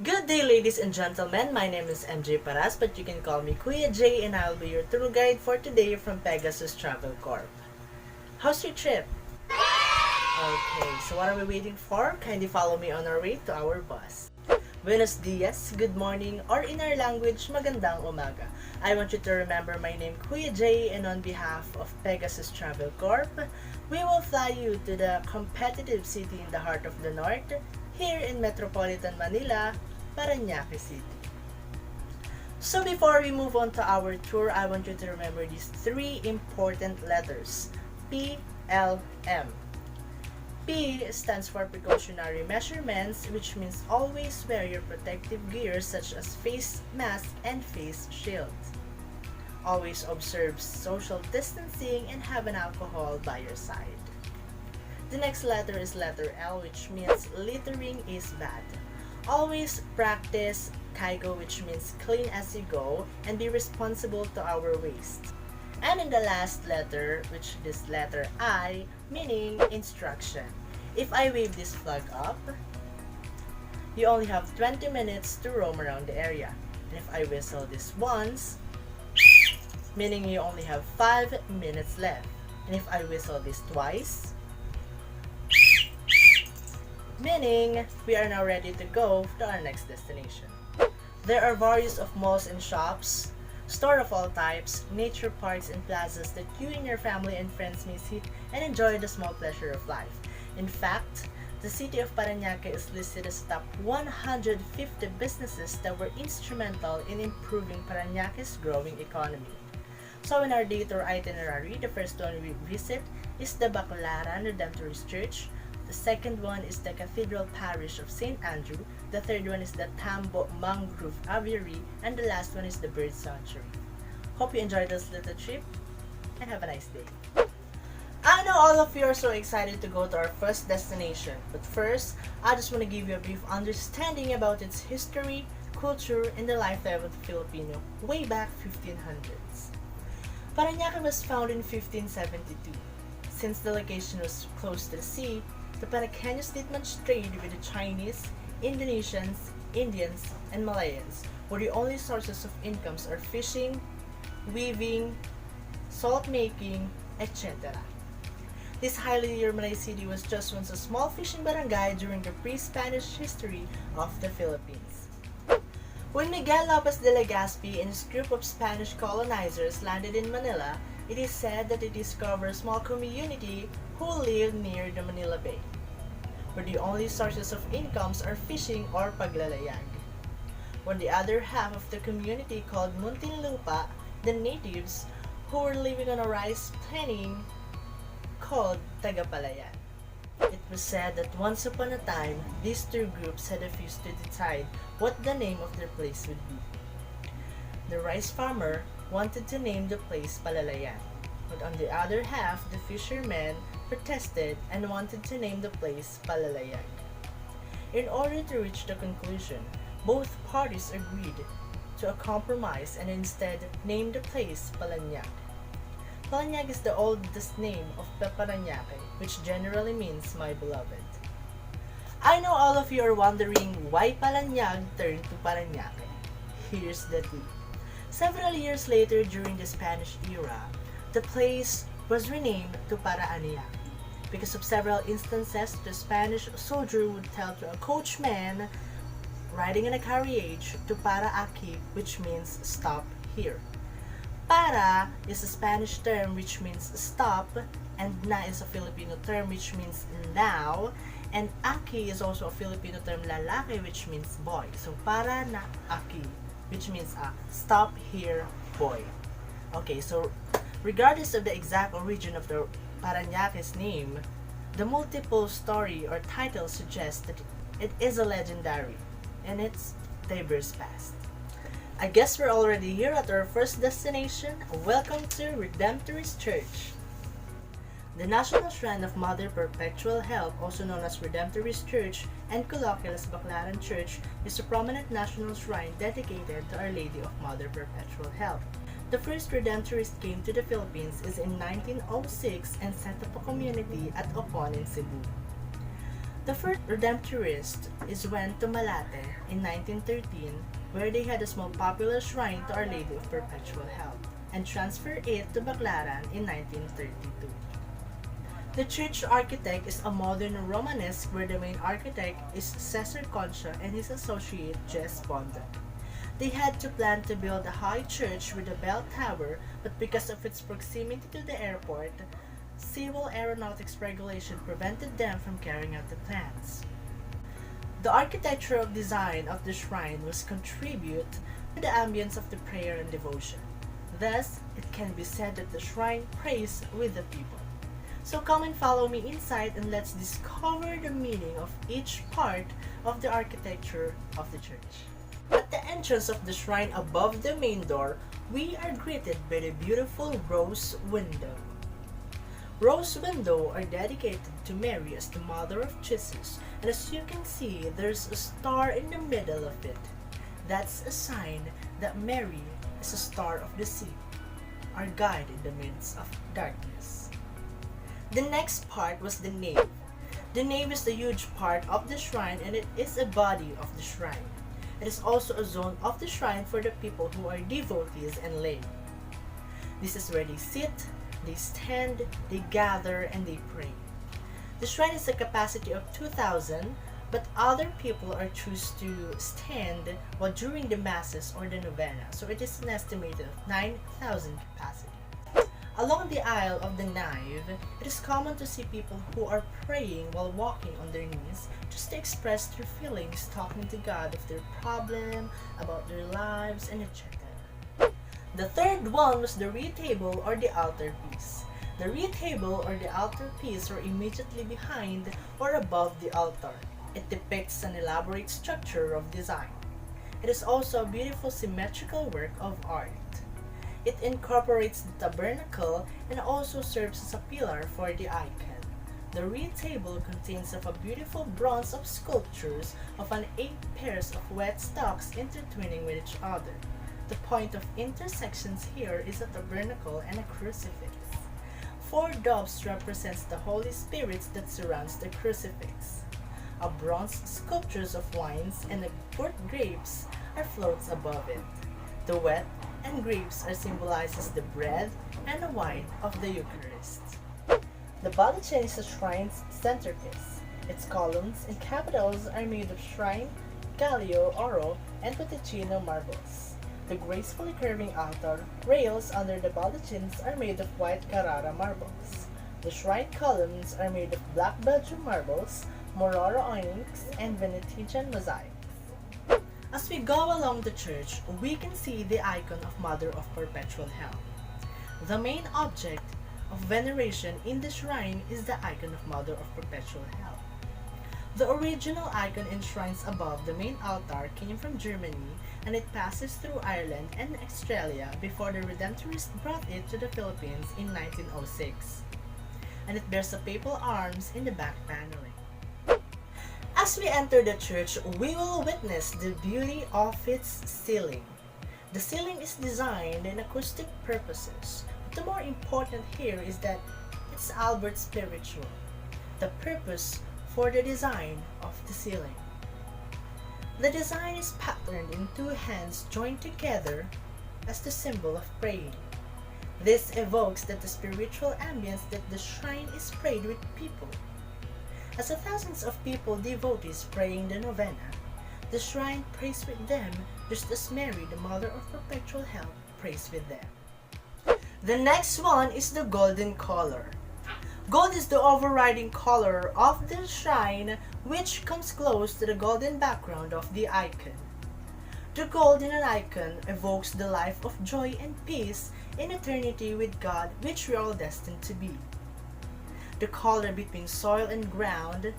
Good day, ladies and gentlemen. My name is MJ Paras, but you can call me Kuya J, and I'll be your tour guide for today from Pegasus Travel Corp. How's your trip? Okay, so what are we waiting for? Kindly follow me on our way to our bus. Buenos dias, good morning, or in our language, magandang umaga. I want you to remember my name, Kuya J, and on behalf of Pegasus Travel Corp, we will fly you to the competitive city in the heart of the North, here in Metropolitan Manila, Paranaque City. So before we move on to our tour, I want you to remember these three important letters, PLM. P stands for precautionary measurements, which means always wear your protective gear such as face mask and face shields. Always observe social distancing and have an alcohol by your side. The next letter is letter L, which means littering is bad. Always practice kaigo, which means clean as you go, and be responsible to our waste. And in the last letter, which is letter I, meaning instruction. If I wave this flag up, you only have 20 minutes to roam around the area. And if I whistle this once, meaning you only have 5 minutes left. And if I whistle this twice, meaning we are now ready to go to our next destination. There are various of malls and shops, store of all types, nature parks and plazas that you and your family and friends may see and enjoy the small pleasure of life. In fact, the city of Paranaque is listed as top 150 businesses that were instrumental in improving Paranaque's growing economy. So in our day tour itinerary, the first one we visit is the Mclaren Church. The second one is the Cathedral Parish of St. Andrew. The third one is the Tambo Mangrove Aviary. And the last one is the Bird Sanctuary. Hope you enjoyed this little trip and have a nice day. I know all of you are so excited to go to our first destination. But first, I just want to give you a brief understanding about its history, culture, and the lifestyle of the Filipino way back 1500s. Paranaque was founded in 1572. Since the location was close to the sea, the Paracaños did much trade with the Chinese, Indonesians, Indians, and Malayans, where the only sources of incomes are fishing, weaving, salt making, etc. This highly urbanized city was just once a small fishing barangay during the pre-Spanish history of the Philippines. When Miguel Lopez de Legazpi and his group of Spanish colonizers landed in Manila, it is said that they discovered a small community who lived near the Manila Bay, where the only sources of incomes are fishing or paglalayag. When the other half of the community called Muntinlupa, the natives who were living on a rice planting called Tagapalayan. It was said that once upon a time, these two groups had refused to decide what the name of their place would be. The rice farmer wanted to name the place Palalayan, but on the other half, the fishermen protested and wanted to name the place Palalayag. In order to reach the conclusion, both parties agreed to a compromise and instead named the place Palanyag. Palanyag is the oldest name of Paranaque, which generally means my beloved. I know all of you are wondering why Palanyag turned to Paranaque. Here's the tea. Several years later, during the Spanish era, the place was renamed to Paranaque. Because of several instances, the Spanish soldier would tell to a coachman riding in a carriage to Paranaque, which means stop here. Para is a Spanish term which means stop, and na is a Filipino term which means now, and aki is also a Filipino term lalaki which means boy. So Paranaque, which means stop here, boy. Okay, so regardless of the exact origin of the Paranaque's name, the multiple story or title suggests that it is a legendary in its diverse past. I guess we're already here at our first destination. Welcome to Redemptorist Church. The National Shrine of Mother Perpetual Help, also known as Redemptorist Church and colloquial as Mclaren Church, is a prominent national shrine dedicated to Our Lady of Mother Perpetual Help. The first Redemptorist came to the Philippines is in 1906 and set up a community at Opon in Cebu. The first Redemptorist is went to Malate in 1913, where they had a small popular shrine to Our Lady of Perpetual Help, and transferred it to Mclaren in 1932. The church architect is a modern Romanesque where the main architect is Cesar Concha and his associate Jess Bonda. They had to plan to build a high church with a bell tower, but because of its proximity to the airport, civil aeronautics regulation prevented them from carrying out the plans. The architectural design of the shrine was contribute to the ambience of the prayer and devotion. Thus, it can be said that the shrine prays with the people. So come and follow me inside and let's discover the meaning of each part of the architecture of the church. At the entrance of the shrine above the main door, we are greeted by the beautiful rose window. Rose windows are dedicated to Mary as the mother of Jesus, and as you can see, there's a star in the middle of it. That's a sign that Mary is a star of the sea, our guide in the midst of darkness. The next part was the nave. The nave is the huge part of the shrine and it is a body of the shrine. It is also a zone of the shrine for the people who are devotees and lay. This is where they sit, they stand, they gather, and they pray. The shrine has a capacity of 2,000, but other people are choose to stand while during the masses or the novena, so it is an estimated of 9,000 capacity. Along the aisle of the nave, it is common to see people who are praying while walking on their knees just to express their feelings, talking to God of their problem, about their lives, and etc. The third one was the reed table or the altarpiece. The reed table or the altarpiece are immediately behind or above the altar. It depicts an elaborate structure of design. It is also a beautiful symmetrical work of art. It incorporates the tabernacle and also serves as a pillar for the icon. The reed table contains of a beautiful bronze of sculptures of 8 pairs of wet stalks intertwining with each other. The point of intersections here is a tabernacle and a crucifix. 4 doves represents the Holy Spirits that surrounds the crucifix. A bronze sculptures of wines and a burnt grapes are floats above it. The wet and grapes are symbolizes the bread and the wine of the Eucharist. The baldachin is the shrine's centerpiece. Its columns and capitals are made of shrine, Gallio, Oro, and Puticino marbles. The gracefully curving altar rails under the baldachins are made of white Carrara marbles. The shrine columns are made of black Belgium marbles, Mororo onyx, and Venetian mosaics. As we go along the church, we can see the icon of Mother of Perpetual Help. The main object of veneration in the shrine is the icon of Mother of Perpetual Help. The original icon enshrines above the main altar came from Germany and it passes through Ireland and Australia before the Redemptorists brought it to the Philippines in 1906. And it bears the papal arms in the back paneling. As we enter the church, we will witness the beauty of its ceiling. The ceiling is designed in acoustic purposes, but the more important here is that it's Albert spiritual, the purpose for the design of the ceiling. The design is patterned in 2 hands joined together as the symbol of praying. This evokes that the spiritual ambience that the shrine is prayed with people. As the thousands of people devotees praying the novena, the shrine prays with them just as Mary, the Mother of Perpetual Help, prays with them. The next one is the golden color. Gold is the overriding color of the shrine, which comes close to the golden background of the icon. The gold in an icon evokes the life of joy and peace in eternity with God, which we are all destined to be. The color between soil and ground,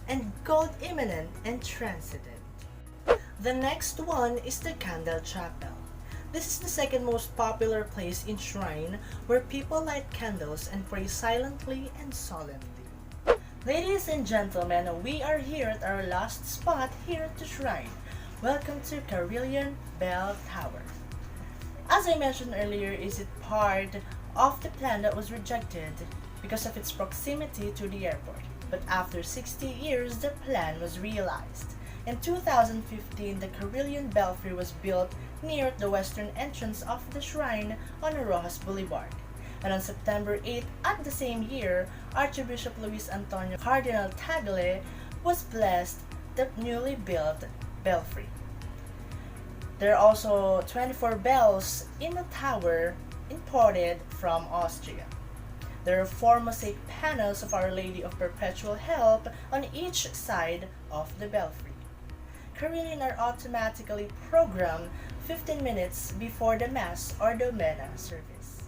and gold immanent and transcendent. The next one is the candle chapel. This is the second most popular place in shrine where people light candles and pray silently and solemnly. Ladies and gentlemen, we are here at our last spot here at the shrine. Welcome to Carillon Bell Tower. As I mentioned earlier, is it part of the plan that was rejected because of its proximity to the airport. But after 60 years, the plan was realized. In 2015, the Carillon Belfry was built near the western entrance of the shrine on Rojas Boulevard. And on September 8 at the same year, Archbishop Luis Antonio Cardinal Tagle was blessed the newly built belfry. There are also 24 bells in the tower imported from Austria. There are 4 mosaic panels of Our Lady of Perpetual Help on each side of the belfry. Carillon are automatically programmed 15 minutes before the Mass or Domena service.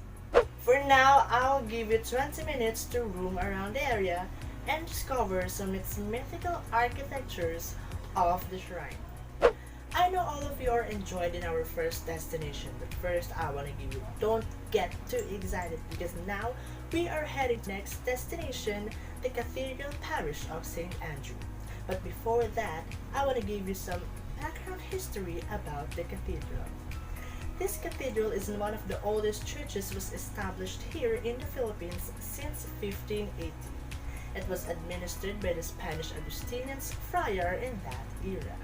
For now, I'll give you 20 minutes to roam around the area and discover some of its mythical architectures of the shrine. I know all of you are enjoyed in our first destination, but first I want to give you, don't get too excited because now we are heading to the next destination, the Cathedral Parish of St. Andrew. But before that, I want to give you some background history about the cathedral. This cathedral is one of the oldest churches was established here in the Philippines since 1580. It was administered by the Spanish Augustinians friar in that era.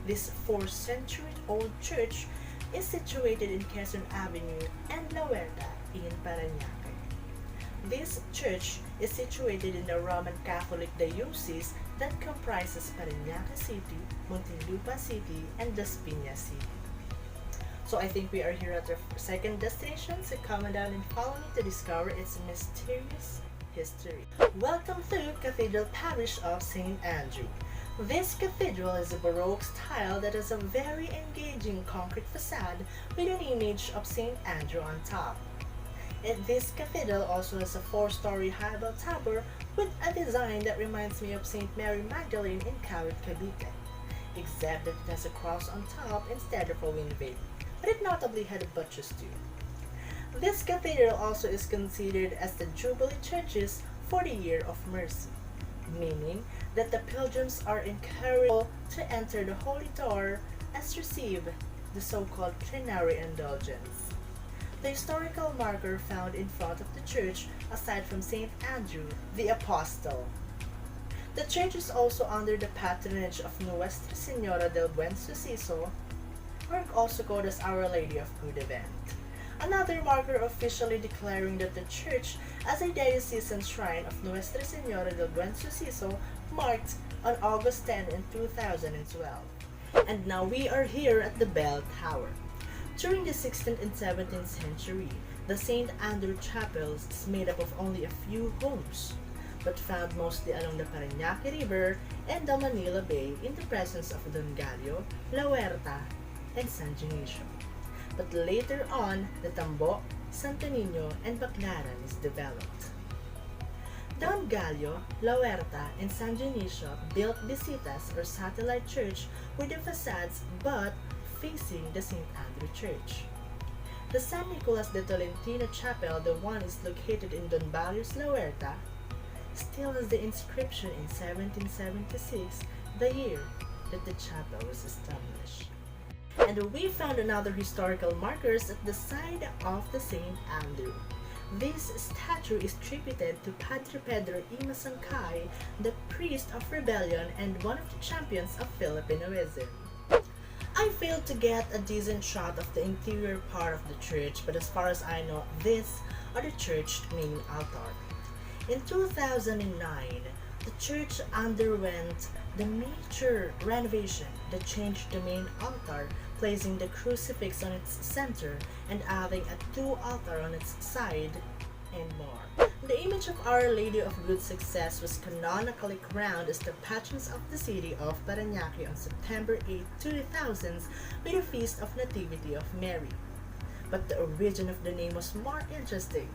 This 4th century old church is situated in Quezon Avenue and La Huerta in Paranaque. This church is situated in the Roman Catholic Diocese that comprises Paranaque City, Muntinlupa City, and Las Piñas City. So I think we are here at our second destination, so come down and follow me to discover its mysterious history. Welcome to Cathedral Parish of St. Andrew. This cathedral is a Baroque style that has a very engaging concrete facade with an image of St. Andrew on top. This cathedral also has a 4-story high bell tower with a design that reminds me of St. Mary Magdalene in Kawit, Cavite, except that it has a cross on top instead of a winged veil, but it notably had a buttress too. This cathedral also is considered as the Jubilee Churches for the Year of Mercy, meaning that the pilgrims are encouraged to enter the Holy Door as receive the so-called plenary indulgence. The historical marker found in front of the church, aside from St. Andrew, the Apostle. The church is also under the patronage of Nuestra Señora del Buen Suceso, or also called as Our Lady of Good Event. Another marker officially declaring that the church as a diocesan shrine of Nuestra Señora del Buen Suceso marked on August 10 in 2012. And now we are here at the Bell Tower. During the 16th and 17th century, the St. Andrew Chapel is made up of only a few homes, but found mostly along the Paranaque River and the Manila Bay in the presence of Don Gallo, La Huerta, and San Dionisio. But later on, the Tambo, Santo Niño, and Mclaren is developed. Don Gallo, La Huerta, and San Dionisio built visitas or satellite church with the facades but facing the St. Andrew Church. The San Nicolas de Tolentino Chapel, the one is located in Don Barrios, La Huerta, still has the inscription in 1776, the year that the chapel was established. And we found another historical markers at the side of the St. Andrew. This statue is tributed to Padre Pedro I. Masangkay, the priest of rebellion and one of the champions of Filipinoism. I failed to get a decent shot of the interior part of the church, but as far as I know, these are the church main altar. In 2009, the church underwent the major renovation that changed the main altar, placing the crucifix on its center and adding a 2 altar on its side and more. The image of Our Lady of Good Success was canonically crowned as the patrons of the city of Paranaque on September 8, 2000 with the Feast of Nativity of Mary. But the origin of the name was more interesting.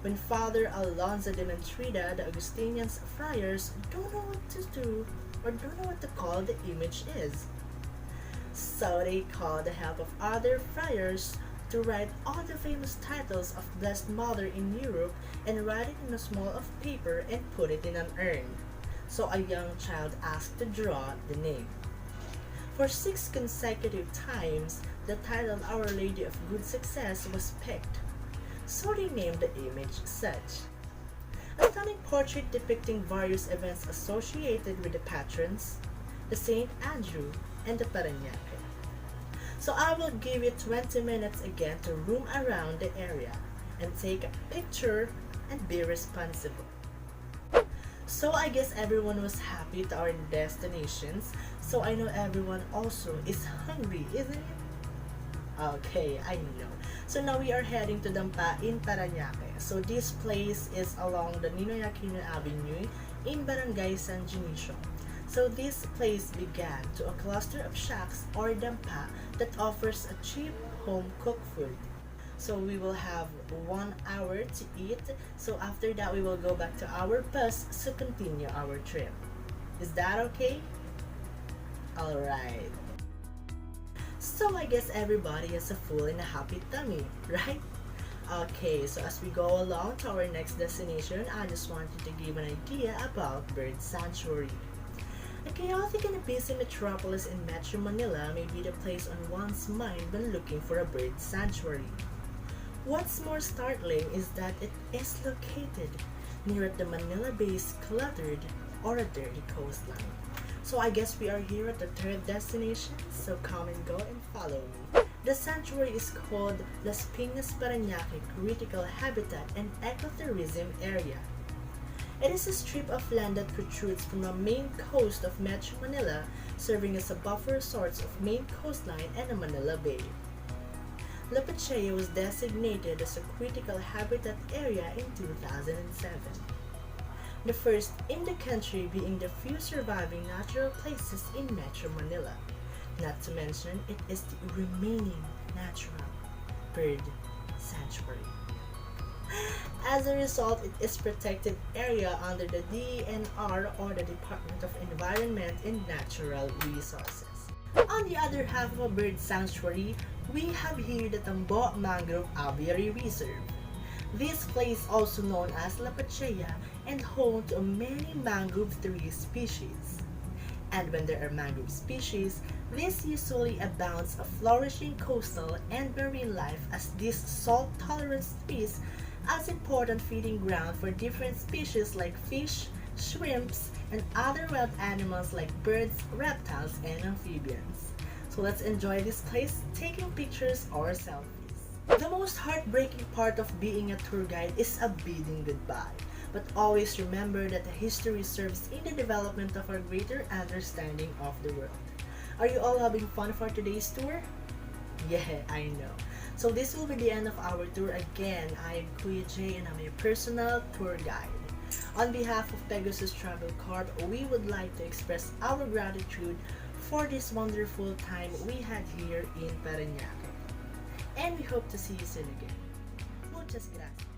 When Father Alonso de Mentrida, the Augustinians friars, don't know what to do or don't know what to call the image is. So they called the help of other friars to write all the famous titles of Blessed Mother in Europe and write it in a small of paper and put it in an urn. So a young child asked to draw the name. For 6 consecutive times, the title Our Lady of Good Success was picked. So they named the image such. As stunning portrait depicting various events associated with the patrons, the St. Andrew, and the Paranaque. So I will give you 20 minutes again to roam around the area and take a picture and be responsible. So I guess everyone was happy to our destinations, so I know everyone also is hungry, isn't it? Okay, I know. So now we are heading to Dampa in Paranaque. So this place is along the Ninoy Aquino Avenue in Barangay San Dionisio. So this place began to a cluster of shacks or dampa that offers a cheap home cooked food. So we will have 1 hour to eat. So after that we will go back to our bus to continue our trip. Is that okay? Alright. So I guess everybody has a full and a happy tummy, right? Okay, so as we go along to our next destination, I just wanted to give an idea about Bird Sanctuary. A chaotic and busy metropolis in Metro Manila may be the place on one's mind when looking for a bird sanctuary. What's more startling is that it is located near the Manila-based cluttered or a dirty coastline. So I guess we are here at the third destination, so come and go and follow me. The sanctuary is called Las Piñas Paranaque Critical Habitat and Ecotourism Area. It is a strip of land that protrudes from the main coast of Metro Manila, serving as a buffer sorts of main coastline and a Manila Bay. La Pachea was designated as a critical habitat area in 2007. The first in the country being the few surviving natural places in Metro Manila. Not to mention, it is the remaining natural bird sanctuary. As a result, it is protected area under the DENR or the Department of Environment and Natural Resources. On the other half of a bird sanctuary, we have here the Tambo Mangrove Aviary Reserve. This place, also known as La Pachea, and home to many mangrove tree species. And when there are mangrove species, this usually abounds a flourishing coastal and marine life, as these salt-tolerant trees as important feeding ground for different species like fish, shrimps, and other wild animals like birds, reptiles, and amphibians. So let's enjoy this place, taking pictures or selfies. The most heartbreaking part of being a tour guide is a bidding goodbye. But always remember that the history serves in the development of our greater understanding of the world. Are you all having fun for today's tour? Yeah, I know. So this will be the end of our tour again. I am Kuya Jay and I'm your personal tour guide. On behalf of Pegasus Travel Corp, we would like to express our gratitude for this wonderful time we had here in Paranaque. And we hope to see you soon again. Muchas gracias.